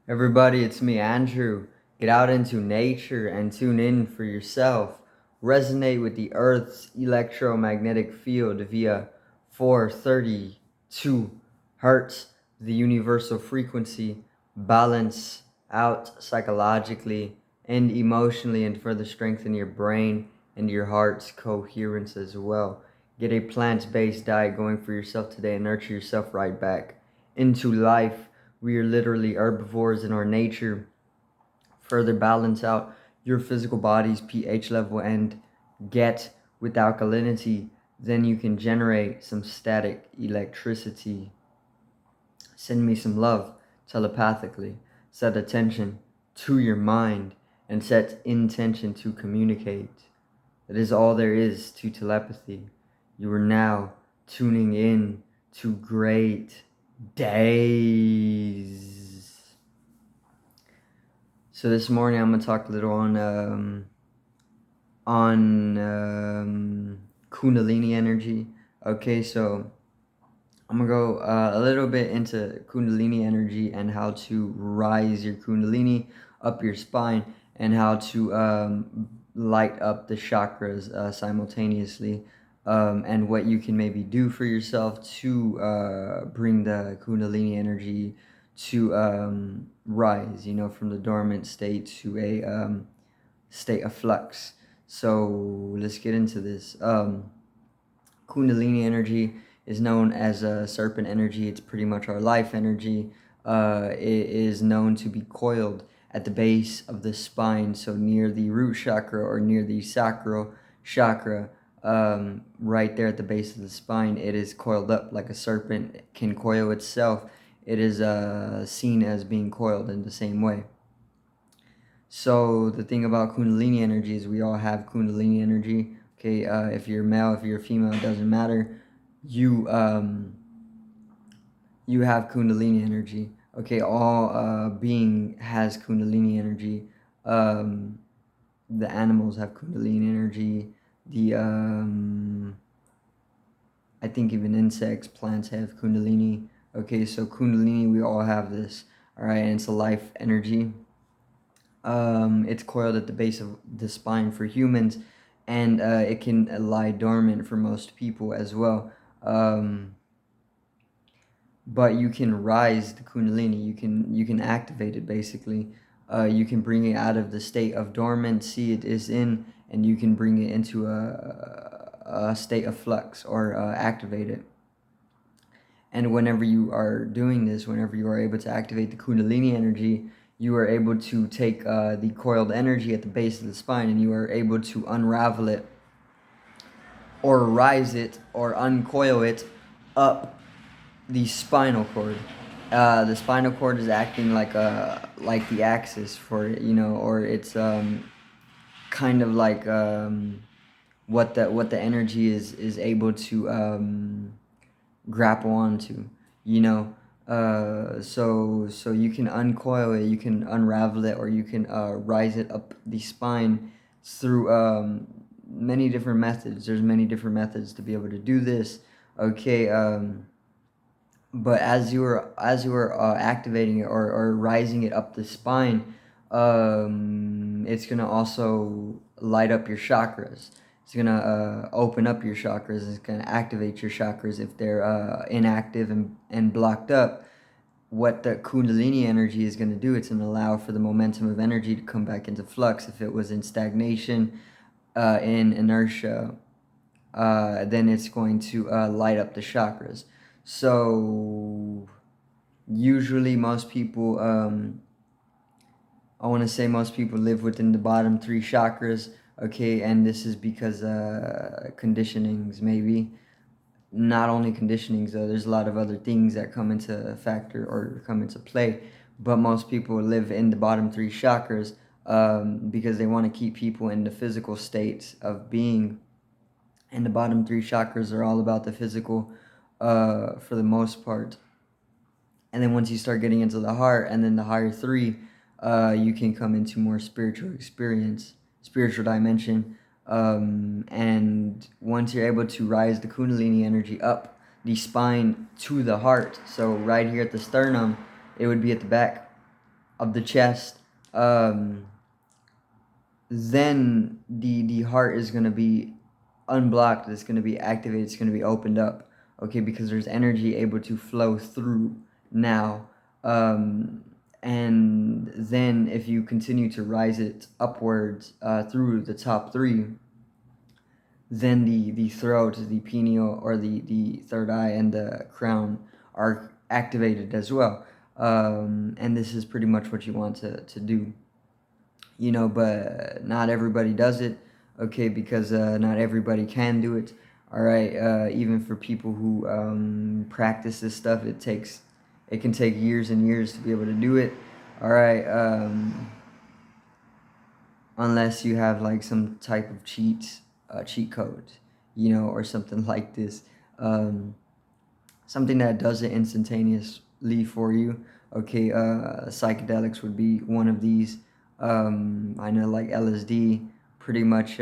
Everybody, it's me, Andrew. Get out into nature and tune in for yourself. Resonate with the Earth's electromagnetic field via 432 hertz, the universal frequency. Balance out psychologically and emotionally, and further strengthen your brain and your heart's coherence as well. Get a plant-based diet going for yourself today and nurture yourself right back into life. We are literally herbivores in our nature. Further balance out your physical body's pH level and get with alkalinity. Then you can generate some static electricity. Send me some love telepathically. Set attention to your mind and set intention to communicate. That is all there is to telepathy. You are now tuning in to great days. So this morning I'm gonna talk a little on kundalini energy. Okay, so I'm gonna go a little bit into kundalini energy and how to rise your kundalini up your spine and how to light up the chakras simultaneously, and what you can maybe do for yourself to bring the kundalini energy to rise, from the dormant state to a state of flux. So let's get into this. Kundalini energy is known as serpent energy. It's pretty much our life energy. It is known to be coiled at the base of the spine, so near the root chakra or near the sacral chakra, right there at the base of the spine. It is coiled up like a serpent can coil itself. It is seen as being coiled in the same way. So the thing about kundalini energy is we all have kundalini energy. Okay, if you're male, if you're female, it doesn't matter. You you have kundalini energy. Okay, all being has kundalini energy. The animals have kundalini energy. The I think even insects, plants have kundalini. Okay, so kundalini, we all have this. All right, and it's a life energy. It's coiled at the base of the spine for humans, and it can lie dormant for most people as well. But you can rise the kundalini. You can activate it basically. You can bring it out of the state of dormancy it is in, and you can bring it into a state of flux or activate it. And whenever you are doing this, whenever you are able to activate the kundalini energy, you are able to take the coiled energy at the base of the spine and you are able to unravel it or rise it or uncoil it up the spinal cord. The spinal cord is acting like the axis for it, or it's kind of like what the energy is able to grapple onto, so you can uncoil it, you can unravel it, or you can rise it up the spine through many different methods. There's many different methods to be able to do this. Okay, but as you are activating it or rising it up the spine, it's gonna also light up your chakras. It's gonna open up your chakras. It's gonna activate your chakras if they're inactive and blocked up. What the kundalini energy is gonna do, it's gonna allow for the momentum of energy to come back into flux. If it was in stagnation, in inertia, then it's going to light up the chakras. So usually most people, I want to say most people live within the bottom three chakras. Okay, and this is because conditionings, maybe. Not only conditionings though, there's a lot of other things that come into factor or come into play, but most people live in the bottom three chakras because they want to keep people in the physical state of being. And the bottom three chakras are all about the physical, for the most part. And then once you start getting into the heart and then the higher three, you can come into more spiritual experience, spiritual dimension. And once you're able to rise the kundalini energy up the spine to the heart, so right here at the sternum, it would be at the back. of the chest, then the heart is going to be unblocked, it's going to be activated, it's going to be opened up, okay, because there's energy able to flow through now. And then if you continue to rise it upwards through the top three, then the throat, the pineal, or the third eye, and the crown are activated as well. And this is pretty much what you want to do, but not everybody does it, okay, because not everybody can do it. All right, even for people who practice this stuff, it can take years and years to be able to do it. All right, unless you have like some type of cheat code, or something like this, something that does it instantaneously for you. Okay, psychedelics would be one of these. I know, like LSD, pretty much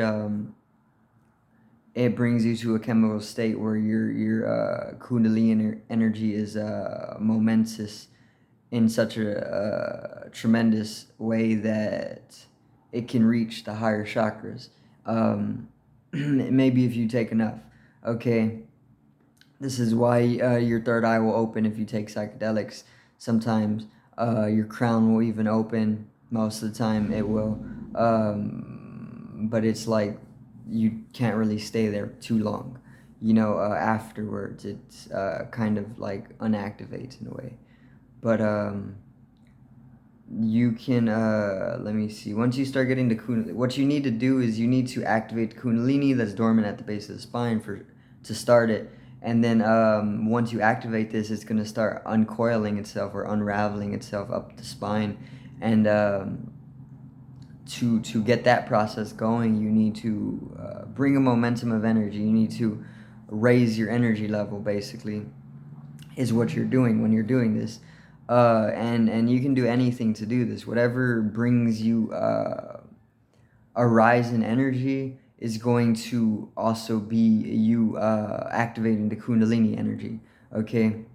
it brings you to a chemical state where your kundalini energy is momentous in such a tremendous way that it can reach the higher chakras. Maybe if you take enough. Okay, this is why your third eye will open if you take psychedelics. Sometimes your crown will even open. Most of the time it will. But it's like you can't really stay there too long. Afterwards it's kind of like unactivates in a way. But you can, let me see. Once you start getting the kundalini, what you need to do is you need to activate the kundalini that's dormant at the base of the spine to start it. And then once you activate this, it's going to start uncoiling itself or unraveling itself up the spine. And to get that process going, you need to bring a momentum of energy. You need to raise your energy level, basically, is what you're doing when you're doing this. And you can do anything to do this. Whatever brings you a rise in energy is going to also be you activating the kundalini energy, okay?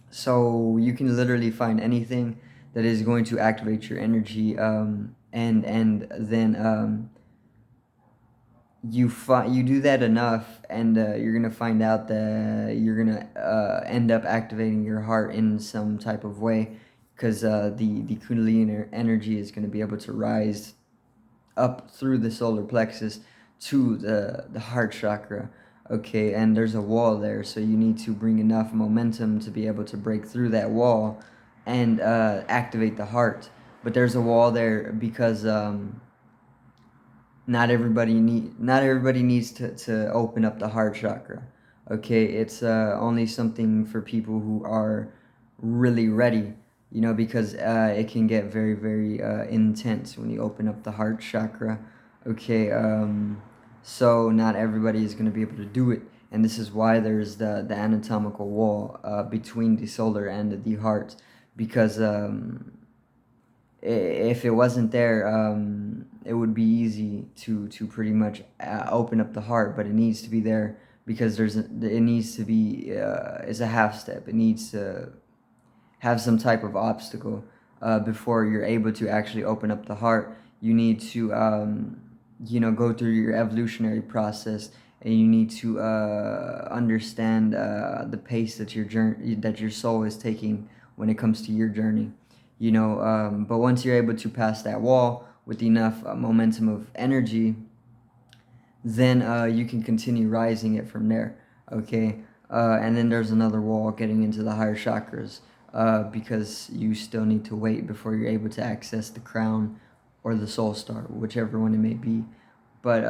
So you can literally find anything that is going to activate your energy, and then you do that enough, and you're gonna find out that you're gonna end up activating your heart in some type of way, because the kundalini energy is gonna be able to rise up through the solar plexus to the heart chakra. Okay, and there's a wall there, so you need to bring enough momentum to be able to break through that wall and activate the heart. But there's a wall there because not everybody needs to open up the heart chakra. Okay, it's only something for people who are really ready, because it can get very, very intense when you open up the heart chakra. Okay, so not everybody is going to be able to do it, and this is why there's the anatomical wall between the solar and the heart, because if it wasn't there, it would be easy to pretty much open up the heart, but it needs to be there because it needs to be it's a half step. It needs to have some type of obstacle before you're able to actually open up the heart. You need to go through your evolutionary process, and you need to understand the pace that your soul is taking when it comes to your journey. But once you're able to pass that wall with enough momentum of energy, then you can continue rising it from there. Okay, and then there's another wall getting into the higher chakras, because you still need to wait before you're able to access the crown or the soul star, whichever one it may be. But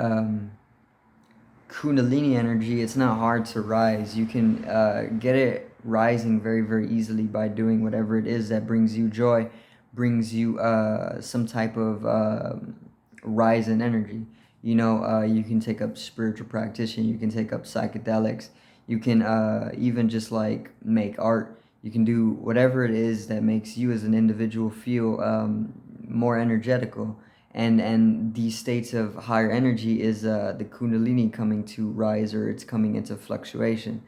kundalini energy, it's not hard to rise. You can get it rising very, very easily by doing whatever it is that brings you joy, brings you some type of rise in energy. You can take up spiritual practice, you can take up psychedelics, you can even just like make art. You can do whatever it is that makes you as an individual feel more energetical. And these states of higher energy is the kundalini coming to rise, or it's coming into fluctuation.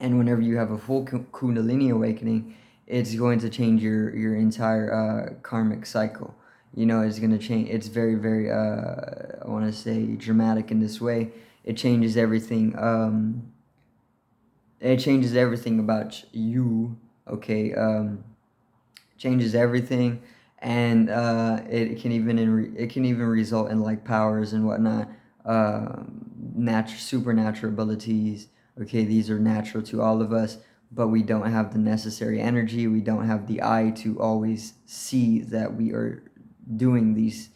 And whenever you have a full kundalini awakening, it's going to change your entire karmic cycle. You know, it's going to change. It's very, very, I want to say, dramatic in this way. It changes everything. It changes everything about you. Okay. Changes everything, and it can even it can even result in like powers and whatnot, natural supernatural abilities. Okay, these are natural to all of us, but we don't have the necessary energy. We don't have the eye to always see that we are doing these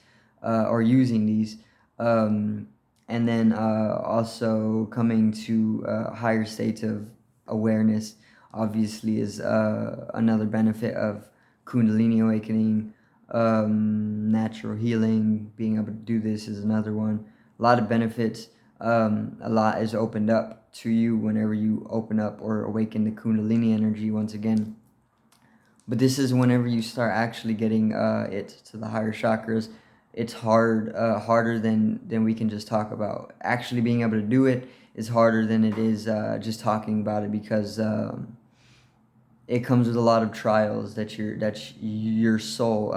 or using these. And then also coming to higher states of awareness obviously is another benefit of kundalini awakening. Natural healing, being able to do this is another one. A lot of benefits. A lot is opened up to you whenever you open up or awaken the kundalini energy once again. But this is whenever you start actually getting it to the higher chakras. It's harder than we can just talk about. Actually being able to do it is harder than it is just talking about it, because it comes with a lot of trials that your soul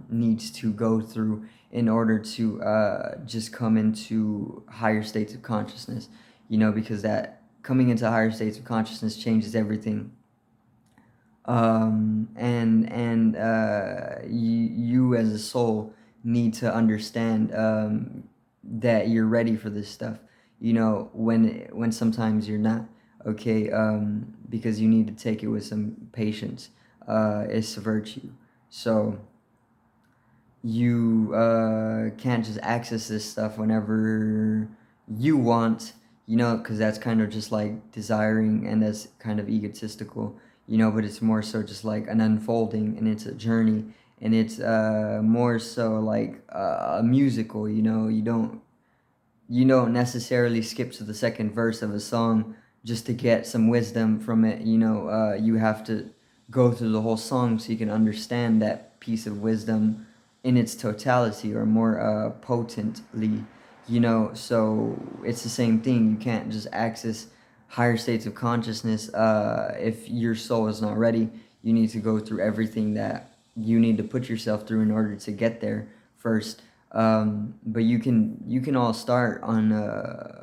needs to go through in order to just come into higher states of consciousness. You know, because that coming into higher states of consciousness changes everything. You as a soul need to understand that you're ready for this stuff. You know, when sometimes you're not. Okay, because you need to take it with some patience. It's a virtue. So you can't just access this stuff whenever you want, you know, because that's kind of just like desiring, and that's kind of egotistical, you know, but it's more so just like an unfolding, and it's a journey, and it's more so like a musical, you know. You don't necessarily skip to the second verse of a song just to get some wisdom from it. You know, you have to go through the whole song so you can understand that piece of wisdom in its totality, or more potently. You know, so it's the same thing. You can't just access higher states of consciousness if your soul is not ready. You need to go through everything that you need to put yourself through in order to get there first. But you can all start on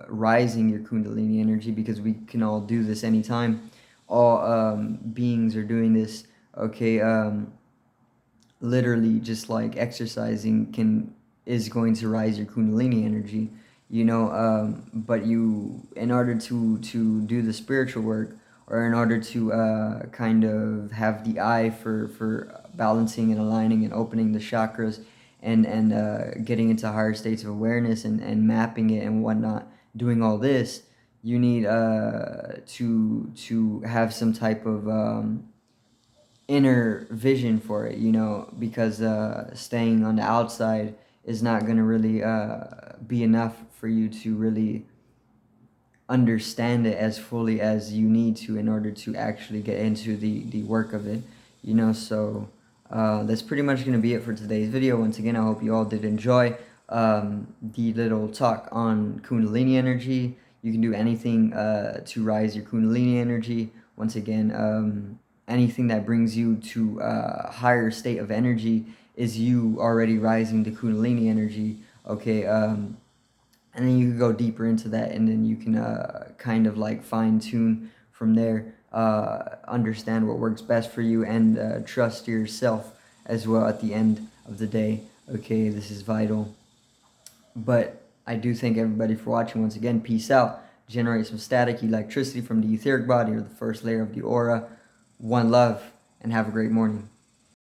rising your kundalini energy, because we can all do this anytime. All beings are doing this. Okay, literally just like exercising is going to rise your kundalini energy. You know, but you, in order to do the spiritual work, or in order to kind of have the eye for balancing and aligning and opening the chakras, and getting into higher states of awareness, and mapping it and whatnot, doing all this, you need to have some type of inner vision for it, you know, because staying on the outside is not going to really be enough for you to really understand it as fully as you need to in order to actually get into the work of it, you know. So that's pretty much going to be it for today's video. Once again, I hope you all did enjoy the little talk on kundalini energy. You can do anything to rise your kundalini energy. Once again, anything that brings you to a higher state of energy is you already rising the kundalini energy. Okay, and then you can go deeper into that, and then you can kind of like fine tune from there, understand what works best for you, and trust yourself as well at the end of the day. Okay, this is vital. But I do thank everybody for watching. Once again, peace out. Generate some static electricity from the etheric body, or the first layer of the aura. One love, and have a great morning.